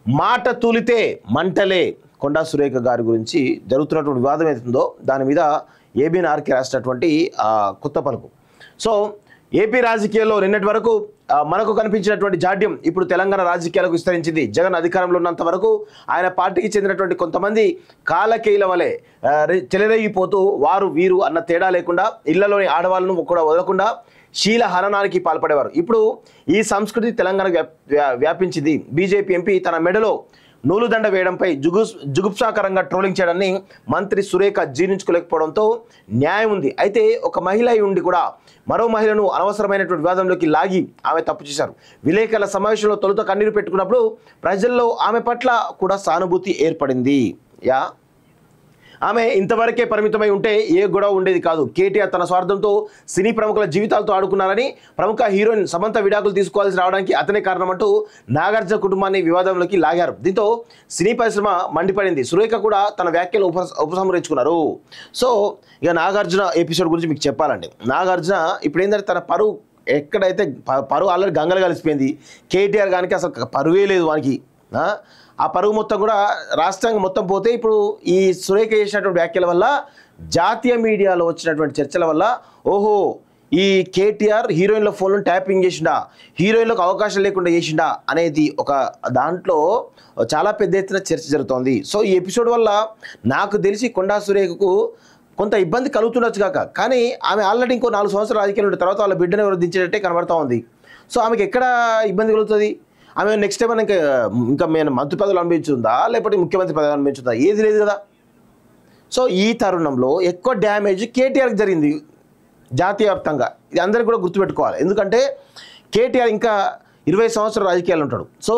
మాట తూలితే మంటలే కొండా సురేఖ గారి గురించి జరుగుతున్నటువంటి వివాదం ఏతుందో దాని మీద ఏబిఎన్ఆర్కే రాసినటువంటి కొత్త పలుకు. సో ఏపీ రాజకీయాల్లో నిన్నటి వరకు మనకు కనిపించినటువంటి జాడ్యం ఇప్పుడు తెలంగాణ రాజకీయాలకు విస్తరించింది. జగన్ అధికారంలో ఉన్నంత వరకు ఆయన పార్టీకి చెందినటువంటి కొంతమంది కాలకేయుల వలె చెలరేగిపోతూ వారు వీరు అన్న తేడా లేకుండా ఇళ్లలోని ఆడవాళ్ళను కూడా వదలకుండా శీల హననానికి పాల్పడేవారు. ఇప్పుడు ఈ సంస్కృతి తెలంగాణకు వ్యాపించింది. బీజేపీ ఎంపీ తన మెడలో నూలుదండ వేయడంపై జుగుప్సాకరంగా ట్రోలింగ్ చేయడాన్ని మంత్రి సురేఖ జీర్ణించుకోలేకపోవడంతో న్యాయం ఉంది. అయితే ఒక మహిళ ఉండి కూడా మరో మహిళను అనవసరమైనటువంటి వివాదంలోకి లాగి ఆమె తప్పు చేశారు. విలేకరుల సమావేశంలో తొలుత కన్నీరు పెట్టుకున్నప్పుడు ప్రజల్లో ఆమె పట్ల కూడా సానుభూతి ఏర్పడింది. ఆమె ఇంతవరకే పరిమితమై ఉంటే ఏ గొడవ ఉండేది కాదు. కేటీఆర్ తన స్వార్థంతో సినీ ప్రముఖుల జీవితాలతో ఆడుకున్నారని, ప్రముఖ హీరోయిన్ సమంత విడాకులు తీసుకోవాల్సి రావడానికి అతనే కారణమంటూ నాగార్జున కుటుంబాన్ని వివాదంలోకి లాగారు. దీంతో సినీ పరిశ్రమ మండిపడింది. సురేఖ కూడా తన వ్యాఖ్యలు ఉపసంహరించుకున్నారు. సో ఇక నాగార్జున ఎపిసోడ్ గురించి మీకు చెప్పాలండి. నాగార్జున ఇప్పుడు ఏంటంటే తన పరువు ఎక్కడైతే పరువు ఆల్రెడీ గంగలు కలిసిపోయింది. కేటీఆర్ గానికి అసలు పరువే లేదు వానికి. ఆ పరువు మొత్తం కూడా రాష్ట్రాంగం మొత్తం పోతే ఇప్పుడు ఈ సురేఖ చేసినటువంటి వ్యాఖ్యల వల్ల జాతీయ మీడియాలో వచ్చినటువంటి చర్చల వల్ల ఓహో ఈ కేటీఆర్ హీరోయిన్ల ఫోన్లను ట్యాపింగ్ చేసిండా, హీరోయిన్లకు అవకాశం లేకుండా చేసిండా అనేది ఒక దాంట్లో చాలా పెద్ద ఎత్తున చర్చ జరుగుతోంది. సో ఈ ఎపిసోడ్ వల్ల నాకు తెలిసి కొండా సురేఖకు కొంత ఇబ్బంది కలుగుతుండొచ్చు కాక, కానీ ఆమె ఆల్రెడీ ఇంకో 4 సంవత్సరాలు రాజకీయాలు ఉండే తర్వాత వాళ్ళ బిడ్డను వృద్ధించేటట్టే కనబడతా ఉంది. సో ఆమెకి ఎక్కడ ఇబ్బంది కలుగుతుంది? ఆమె నెక్స్ట్ టైం ఇంకా మేము మంత్రి పదవులు అనుభవించుందా లేకపోతే ముఖ్యమంత్రి పదవులు అనుభవించుందా? ఏది లేదు కదా. సో ఈ తరుణంలో ఎక్కువ డ్యామేజ్ కేటీఆర్కి జరిగింది జాతీయ వ్యాప్తంగా. ఇది అందరికీ కూడా గుర్తుపెట్టుకోవాలి. ఎందుకంటే కేటీఆర్ ఇంకా 20 సంవత్సరాలు రాజకీయాలు ఉంటాడు. సో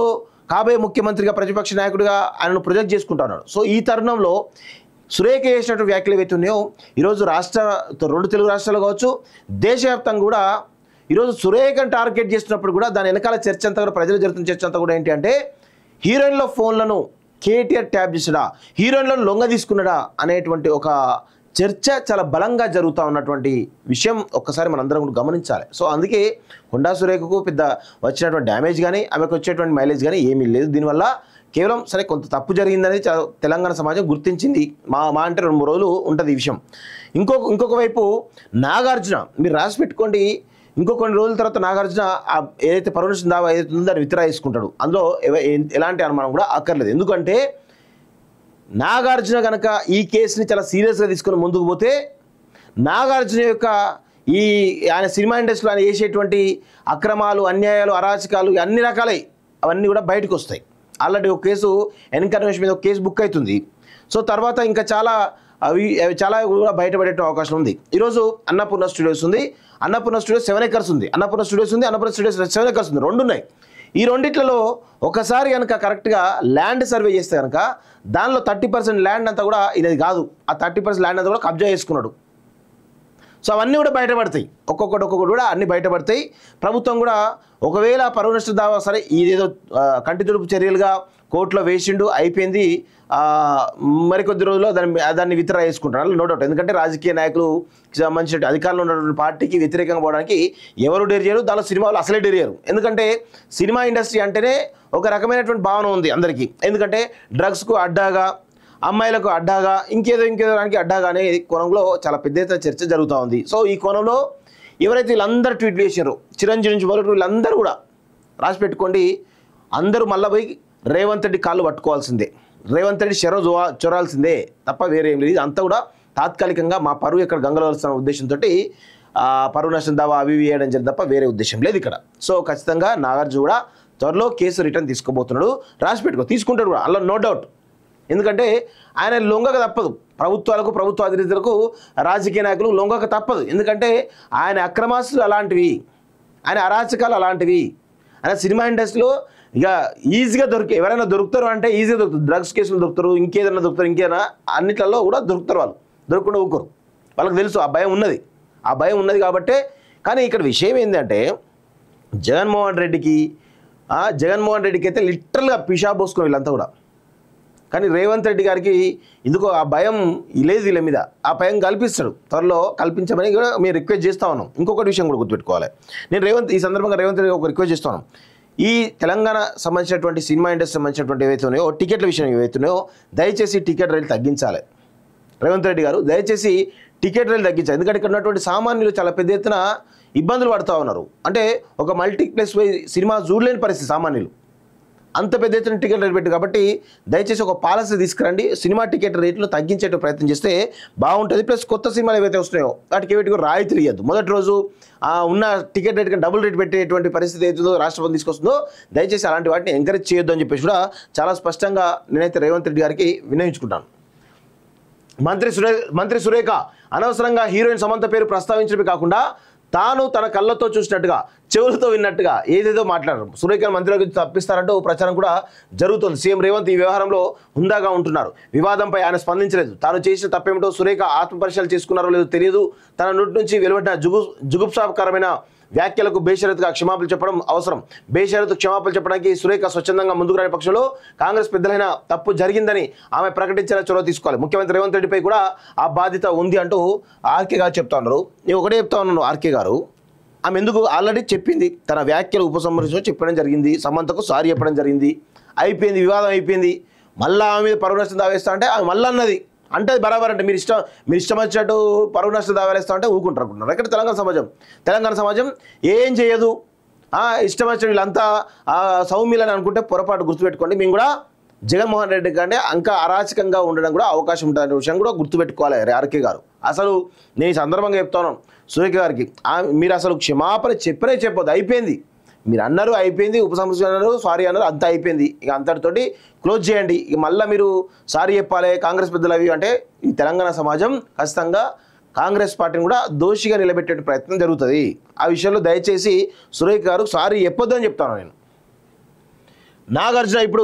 కాబోయే ముఖ్యమంత్రిగా ప్రతిపక్ష నాయకుడిగా ఆయనను ప్రొజెక్ట్ చేసుకుంటా ఉన్నాడు. సో ఈ తరుణంలో సురేఖ చేసినటువంటి వ్యాఖ్యలు ఏవైతే ఉన్నాయో ఈరోజు 2 తెలుగు రాష్ట్రాలు కావచ్చు దేశవ్యాప్తంగా కూడా ఈరోజు సురేఖను టార్గెట్ చేస్తున్నప్పుడు కూడా దాని వెనకాల చర్చ అంతా కూడా ప్రజలు జరుగుతున్న చర్చ అంతా కూడా ఏంటి అంటే హీరోయిన్ల ఫోన్లను కేటీఆర్ ట్యాప్ చేసాడా, హీరోయిన్లను లొంగ తీసుకున్నాడా అనేటువంటి ఒక చర్చ చాలా బలంగా జరుగుతూ ఉన్నటువంటి విషయం ఒక్కసారి మనందరం కూడా గమనించాలి. సో అందుకే కొండా సురేఖకు పెద్ద వచ్చినటువంటి డ్యామేజ్ కానీ ఆమెకు వచ్చేటువంటి మైలేజ్ కానీ ఏమీ లేదు. దీనివల్ల కేవలం సరే కొంత తప్పు జరిగిందని తెలంగాణ సమాజం గుర్తించింది. మా అంటే 2-3 రోజులు ఉంటుంది ఈ విషయం. ఇంకొక వైపు నాగార్జున మీరు రాసి పెట్టుకోండి, ఇంకో కొన్ని రోజుల తర్వాత నాగార్జున ఏదైతే పర్మిషన్ దావా ఏదైతే ఉందో దాన్ని విత్డ్రా చేసుకుంటాడు. అందులో ఎలాంటి అనుమానం కూడా అక్కర్లేదు. ఎందుకంటే నాగార్జున కనుక ఈ కేసుని చాలా సీరియస్గా తీసుకొని ముందుకు పోతే నాగార్జున యొక్క ఆయన సినిమా ఇండస్ట్రీలో ఆయన చేసేటువంటి అక్రమాలు, అన్యాయాలు, అరాచకాలు అన్ని రకాలై అవన్నీ కూడా బయటకు వస్తాయి. ఆల్రెడీ ఒక కేసు ఎన్కరేషన్ మీద ఒక కేసు బుక్ అవుతుంది. సో తర్వాత ఇంకా చాలా కూడా బయటపడే అవకాశం ఉంది. ఈరోజు అన్నపూర్ణ స్టూడియోస్ ఉంది, అన్నపూర్ణ స్టూడియోస్ 7 acres ఉంది, అన్నపూర్ణ స్టూడియోస్ ఉంది, అన్నపూర్ణ స్టూడియోస్ 7 acres ఉంది, 2 ఉన్నాయి. ఈ రెండిట్లలో ఒకసారి కనుక కరెక్ట్గా ల్యాండ్ సర్వే చేస్తే కనుక దానిలో 30% ల్యాండ్ అంతా కూడా ఇది కాదు, ఆ 30% ల్యాండ్ అంతా కూడా కబ్జా చేసుకున్నాడు. సో అవన్నీ కూడా బయటపడతాయి, ఒక్కొక్కటి కూడా అన్నీ బయటపడతాయి. ప్రభుత్వం కూడా ఒకవేళ పరువు నష్ట దావా సరే ఇదేదో కంటి తుడుపు చర్యలుగా కోర్టులో వేసిండు అయిపోయింది, మరికొద్ది రోజుల్లో దాన్ని విత్డ్రా చేసుకుంటారు నో డౌట్. ఎందుకంటే రాజకీయ నాయకులు సంబంధించిన అధికారంలో ఉన్నటువంటి పార్టీకి వ్యతిరేకంగా పోవడానికి ఎవరు డేర్ చేయరు, దానిలో సినిమా వాళ్ళు అసలే డేర్ చేయరు. ఎందుకంటే సినిమా ఇండస్ట్రీ అంటేనే ఒక రకమైనటువంటి భావన ఉంది అందరికీ. ఎందుకంటే డ్రగ్స్కు అడ్డాగా, అమ్మాయిలకు అడ్డాగా, ఇంకేదో దానికి అడ్డాగా అనే కోణంలో చాలా పెద్ద ఎత్తున చర్చ జరుగుతూ ఉంది. సో ఈ కోణంలో ఎవరైతే వీళ్ళందరూ ట్వీట్లు చేశారో చిరంజీవి నుంచి మొదలు వీళ్ళందరూ కూడా రాసి పెట్టుకోండి, అందరూ మళ్ళీ పోయి రేవంత్ రెడ్డి కాళ్ళు పట్టుకోవాల్సిందే, రేవంత్ రెడ్డి చొరాల్సిందే తప్ప వేరే ఏం లేదు. అంతా కూడా తాత్కాలికంగా మా పరువు ఇక్కడ గంగలో వస్తున్న ఉద్దేశంతో పరువు నష్టం దావా అవి వేయడం జరిగింది తప్ప వేరే ఉద్దేశం లేదు ఇక్కడ. సో ఖచ్చితంగా నాగార్జున కూడా త్వరలో కేసు రిటర్న్ తీసుకోబోతున్నాడు, రాసి పెట్టుకో తీసుకుంటాడు కూడా, అలా నో డౌట్. ఎందుకంటే ఆయన లొంగక తప్పదు, ప్రభుత్వాలకు, ప్రభుత్వ అధినేతలకు, రాజకీయ నాయకులు లొంగక తప్పదు. ఎందుకంటే ఆయన అక్రమాస్తులు అలాంటివి, ఆయన అరాచకాలు అలాంటివి, ఆయన సినిమా ఇండస్ట్రీలో ఇక ఈజీగా ఎవరైనా దొరుకుతారు అంటే ఈజీగా దొరుకుతారు. డ్రగ్స్ కేసులు దొరుకుతారు, ఇంకేదైనా దొరుకుతారు, ఇంకేదైనా అన్నిట్లలో కూడా దొరుకుతారు. వాళ్ళు దొరకకుండా ఊరుకోరు, వాళ్ళకి తెలుసు ఆ భయం ఉన్నది కాబట్టే. కానీ ఇక్కడ విషయం ఏంటంటే జగన్మోహన్ రెడ్డికి అయితే లిటరల్గా పిషా పోసుకుని వీళ్ళంతా కూడా. కానీ రేవంత్ రెడ్డి గారికి ఎందుకో ఆ భయం లేదు వీళ్ళ మీద, ఆ భయం కల్పిస్తాడు, త్వరలో కల్పించమని కూడా మేము రిక్వెస్ట్ చేస్తూ ఉన్నాం. ఇంకొకటి విషయం కూడా గుర్తుపెట్టుకోవాలి, నేను ఈ సందర్భంగా రేవంత్ రెడ్డి ఒక రిక్వెస్ట్ చేస్తాను. ఈ తెలంగాణ సంబంధించినటువంటి సినిమా ఇండస్ట్రీ సంబంధించినటువంటి ఏవైతే ఉన్నాయో టికెట్ల విషయం ఏవైతే ఉన్నాయో దయచేసి టికెట్ రేట్లు తగ్గించాలి. రేవంత్ రెడ్డి గారు దయచేసి టికెట్ రేట్లు తగ్గించాలి. ఎందుకంటే ఇక్కడ ఉన్నటువంటి సామాన్యులు చాలా పెద్ద ఎత్తున ఇబ్బందులు పడుతూ ఉన్నారు. అంటే ఒక మల్టీప్లెక్స్ సినిమా చూడలేని పరిస్థితి సామాన్యులు, అంత పెద్ద ఎత్తున టికెట్ రేట్ పెట్టి. కాబట్టి దయచేసి ఒక పాలసీ తీసుకురండి, సినిమా టికెట్ రేట్లు తగ్గించే ప్రయత్నం చేస్తే బాగుంటుంది. ప్లస్ కొత్త సినిమాలు ఏవైతే వస్తున్నాయో వాటికి ఏవైతే రాయితీలు ఇవ్వద్దు. మొదటి రోజు ఉన్న టికెట్ రేట్ కంటే డబుల్ రేట్ పెట్టేటువంటి పరిస్థితి ఏదో రాష్ట్రపతి తీసుకొస్తుందో దయచేసి అలాంటి వాటిని ఎంకరేజ్ చేయొద్దు అని చెప్పేసి కూడా చాలా స్పష్టంగా నేనైతే రేవంత్ రెడ్డి గారికి విన్నవించుకుంటాను. మంత్రి సురేఖ అనవసరంగా హీరోయిన్ సమంత పేరు ప్రస్తావించడమే కాకుండా తాను తన కళ్ళతో చూసినట్టుగా చెవులతో విన్నట్టుగా ఏదేదో మాట్లాడారు. సురేఖను మంత్రిలోకి తప్పిస్తారంటూ ప్రచారం కూడా జరుగుతుంది. సీఎం రేవంత్ ఈ వ్యవహారంలో హుందాగా ఉంటున్నారు. వివాదంపై ఆయన స్పందించలేదు. తాను చేసిన తప్పేమిటో సురేఖ ఆత్మపరిశీలన చేసుకున్నారో లేదో తెలియదు. తన నోటి నుంచి వెలువడిన జుగుప్సాకరమైన వ్యాఖ్యలకు బేషరతుగా క్షమాపణలు చెప్పడం అవసరం. బేషరతు క్షమాపణలు చెప్పడానికి సురేఖ స్వచ్ఛందంగా ముందుకు రాని పక్షంలో కాంగ్రెస్ పెద్దలైన తప్పు జరిగిందని ఆమె ప్రకటించేలా చొరవ తీసుకోవాలి. ముఖ్యమంత్రి రేవంత్ రెడ్డిపై కూడా ఆ బాధ్యత ఉంది అంటూ ఆర్కే గారు చెప్తా ఉన్నారు. నేను ఒకటే చెప్తా ఉన్నాను, ఆర్కే గారు ఆమె ఎందుకు ఆల్రెడీ చెప్పింది, తన వ్యాఖ్యలు ఉపసంహరించడం చెప్పడం జరిగింది, సమంతకు సారీ చెప్పడం జరిగింది, అయిపోయింది, వివాదం అయిపోయింది. మళ్ళీ ఆమె మీద పరువు నష్టం దావేస్తా అంటే ఆమె మళ్ళీ అన్నది అంటే బరాబర్ అంటే మీరు ఇష్టం వచ్చినట్టు పరువు నష్టం దావేస్తా అంటే ఊకుంటారు అనుకుంటున్నారు. ఇక్కడ తెలంగాణ సమాజం ఏం చేయదు, ఇష్టం వచ్చిన వీళ్ళంతా సౌమ్యులని అనుకుంటే పొరపాటు గుర్తుపెట్టుకోండి. మేము కూడా జగన్మోహన్ రెడ్డి కంటే ఇంకా అరాచకంగా ఉండడం కూడా అవకాశం ఉంటుందనే విషయం కూడా గుర్తుపెట్టుకోవాలి ఆర్కే గారు. అసలు నేను ఈ సందర్భంగా చెప్తాను సురేఖ గారికి, మీరు అసలు క్షమాపణ చెప్పొద్దు, అయిపోయింది. మీరు అన్నారు అయిపోయింది, ఉపసంహరణ అన్నారు, సారీ అన్నారు, అంతా అయిపోయింది. ఇక అంతటితోటి క్లోజ్ చేయండి. ఇక మళ్ళీ మీరు సారీ చెప్పాలి కాంగ్రెస్ పెద్దలు అవి అంటే ఈ తెలంగాణ సమాజం ఖచ్చితంగా కాంగ్రెస్ పార్టీని కూడా దోషిగా నిలబెట్టే ప్రయత్నం జరుగుతుంది. ఆ విషయంలో దయచేసి సురేఖ గారు సారీ చెప్పొద్దు అని చెప్తాను నేను. నాగార్జున ఇప్పుడు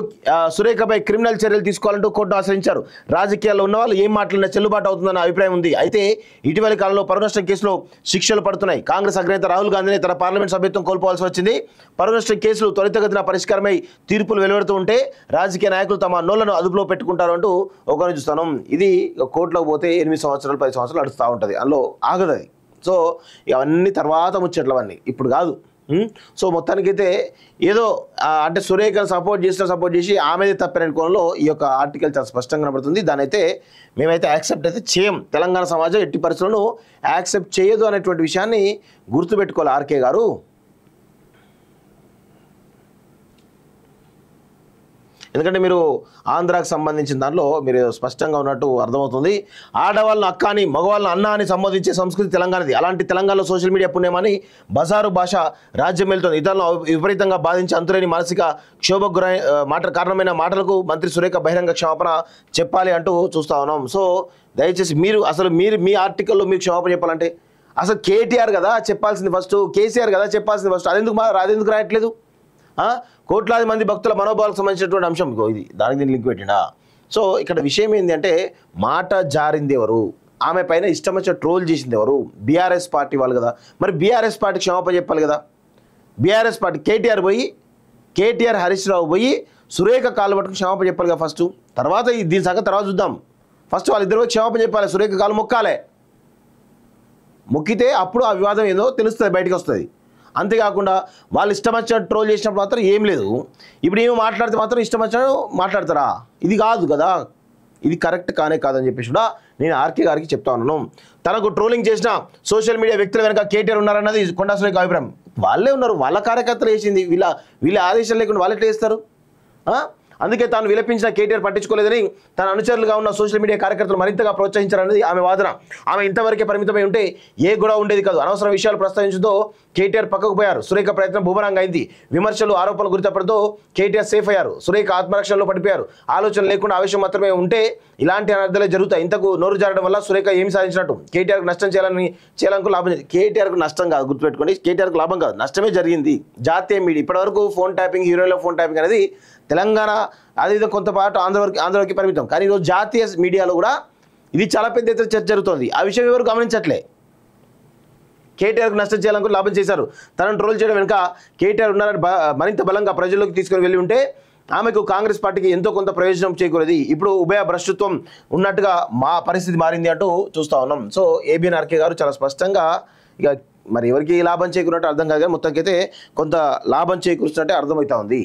సురేఖపై క్రిమినల్ చర్యలు తీసుకోవాలంటూ కోర్టును ఆశ్రయించారు. రాజకీయాల్లో ఉన్న వాళ్ళు ఏం మాట్లాడినా చెల్లుబాటు అవుతుందన్న అభిప్రాయం ఉంది. అయితే ఇటీవలి కాలంలో పరువు నష్టం కేసులో శిక్షలు పడుతున్నాయి. కాంగ్రెస్ అగ్రనేత రాహుల్ గాంధీని తన పార్లమెంట్ సభ్యత్వం కోల్పోవాల్సి వచ్చింది. పరువు నష్టం కేసులు త్వరితగతిన పరిష్కారమై తీర్పులు వెలువడుతూ ఉంటే రాజకీయ నాయకులు తమ నోళ్లను అదుపులో పెట్టుకుంటారు అంటూ ఒకరిని చూస్తాను. ఇది కోర్టులోకి పోతే 8 సంవత్సరాలు 10 సంవత్సరాలు నడుస్తూ ఉంటుంది, అందులో ఆగదు అది. సో ఇవన్నీ తర్వాత ముచ్చట్లవన్నీ, ఇప్పుడు కాదు. సో మొత్తానికైతే ఏదో అంటే సురేఖను సపోర్ట్ చేసి ఆమెదే తప్పని కోణంలో ఈ యొక్క ఆర్టికల్ చాలా స్పష్టంగా కనబడుతుంది. దాని అయితే మేమైతే యాక్సెప్ట్ అయితే చేయం. తెలంగాణ సమాజం ఎట్టి పరిస్థితులను యాక్సెప్ట్ చేయదు అనేటువంటి విషయాన్ని గుర్తుపెట్టుకోవాలి ఆర్కే గారు. ఎందుకంటే మీరు ఆంధ్రాకు సంబంధించిన దాంట్లో మీరు స్పష్టంగా ఉన్నట్టు అర్థమవుతుంది. ఆడవాళ్ళను అక్క అని మగవాళ్ళను అన్న అని సంబోధించే సంస్కృతి తెలంగాణది. అలాంటి తెలంగాణలో సోషల్ మీడియా పుణ్యమని బజారు భాష రాజ్యం వెళ్తుంది. ఇతరులను విపరీతంగా బాధించి అంతులేని మానసిక క్షోభకు గురైన కారణమైన మాటలకు మంత్రి సురేఖ బహిరంగ క్షమాపణ చెప్పాలి అంటూ చూస్తూ ఉన్నాం. సో దయచేసి మీరు మీ ఆర్టికల్లో మీరు క్షమాపణ చెప్పాలంటే అసలు కేటీఆర్ కదా చెప్పాల్సింది ఫస్ట్, కేసీఆర్ కదా చెప్పాల్సింది ఫస్ట్, అదెందుకు రాయట్లేదు? కోట్లాది మంది భక్తుల మనోభావాలకు సంబంధించినటువంటి అంశం ఇది, దానికి దీన్ని లింక్ పెట్టినా. సో ఇక్కడ విషయం ఏంటి అంటే మాట జారింది ఎవరు, ఆమె పైన ఇష్టం వచ్చే ట్రోల్ చేసింది ఎవరు? బీఆర్ఎస్ పార్టీ వాళ్ళు కదా. మరి బీఆర్ఎస్ పార్టీ క్షమాపణ చెప్పాలి కదా. బీఆర్ఎస్ పార్టీ కేటీఆర్ హరీష్ రావు పోయి సురేఖ కాలు పట్టుకుని క్షమాపణ చెప్పాలి కదా ఫస్ట్. తర్వాత దీని సంగతి తర్వాత చూద్దాం. ఫస్ట్ వాళ్ళిద్దరు పోయి క్షమాపణ చెప్పాలి, సురేఖ కాలు మొక్కాలి. మొక్కితే అప్పుడు ఆ వివాదం ఏదో తెలుస్తుంది, బయటకు వస్తుంది. అంతేకాకుండా వాళ్ళు ఇష్టం వచ్చినట్టు ట్రోల్ చేసినప్పుడు మాత్రం ఏం లేదు. ఇప్పుడు ఏమో మాట్లాడితే మాత్రం ఇష్టం వచ్చినట్టు మాట్లాడతారా? ఇది కాదు కదా, ఇది కరెక్ట్ కాదని చెప్పేసి కూడా నేను ఆర్కే గారికి చెప్తా ఉన్నాను. తనకు ట్రోలింగ్ చేసిన సోషల్ మీడియా వ్యక్తుల వెనక కేటీఆర్ ఉన్నారన్నది కొండా సురేఖ అభిప్రాయం. వాళ్ళే ఉన్నారు, వాళ్ళ కార్యకర్తలు వేసింది, వీళ్ళ ఆదేశాలు లేకుండా వాళ్ళు ఎట్లా వేస్తారు? అందుకే తాను విలపించిన కేటీఆర్ పట్టించుకోలేదని తన అనుచరులుగా ఉన్న సోషల్ మీడియా కార్యకర్తలు మరింతగా ప్రోత్సహించారన్నది ఆమె వాదన. ఆమె ఇంతవరకే పరిమితమై ఉంటే ఏ గొడవ ఉండేది కాదు. అనవసర విషయాలు ప్రస్తావించడంతో కేటీఆర్ పక్కకు పోయారు. సురేఖ ప్రయత్నం బూమరాంగ్ అయింది. విమర్శలు ఆరోపణలు గురితప్పడంతో కేటీఆర్ సేఫ్ అయ్యారు. సురేఖ ఆత్మరక్షణలో పడిపోయారు. ఆలోచన లేకుండా ఆవేశం మాత్రమే ఉంటే ఇలాంటి అనర్థాలే జరుగుతాయి. ఇంతకు నోరు జారడం వల్ల సురేఖ ఏమి సాధించినట్టు? కేటీఆర్కు నష్టం చేయాలకు లాభం. కేటీఆర్కు నష్టం కాదు, గుర్తుపెట్టుకోండి, కేటీఆర్కు లాభం కాదు, నష్టమే జరిగింది. జాతీయ మీడియా ఇప్పటివరకు ఫోన్ ట్యాపింగ్, హీరోల ఫోన్ ట్యాపింగ్ అనేది తెలంగాణ అదేవిధంగా కొంత పాటు ఆంధ్రవరకు పరిమితం. కానీ ఈరోజు జాతీయ మీడియాలో కూడా ఇది చాలా పెద్ద ఎత్తున చర్చ జరుగుతుంది. ఆ విషయం ఎవరు గమనించట్లే. కేటీఆర్కు నష్టం చేయాలనుకుని లాభం చేశారు. తనను ట్రోల్ చేయడం వెనుక కేటీఆర్ ఉన్నారని మరింత బలంగా ప్రజల్లోకి తీసుకుని వెళ్ళి ఉంటే ఆమెకు కాంగ్రెస్ పార్టీకి ఎంతో కొంత ప్రయోజనం చేకూరేది. ఇప్పుడు ఉభయ భ్రష్టత్వం ఉన్నట్టుగా మా పరిస్థితి మారింది అంటూ చూస్తూ ఉన్నాం. సో ఏబిఎన్ ఆర్కే గారు చాలా స్పష్టంగా ఇక మరి ఎవరికి లాభం చేకూరినట్టు అర్థం కాదు కానీ మొత్తానికైతే కొంత లాభం చేకూరుస్తున్నట్టే అర్థమవుతా ఉంది.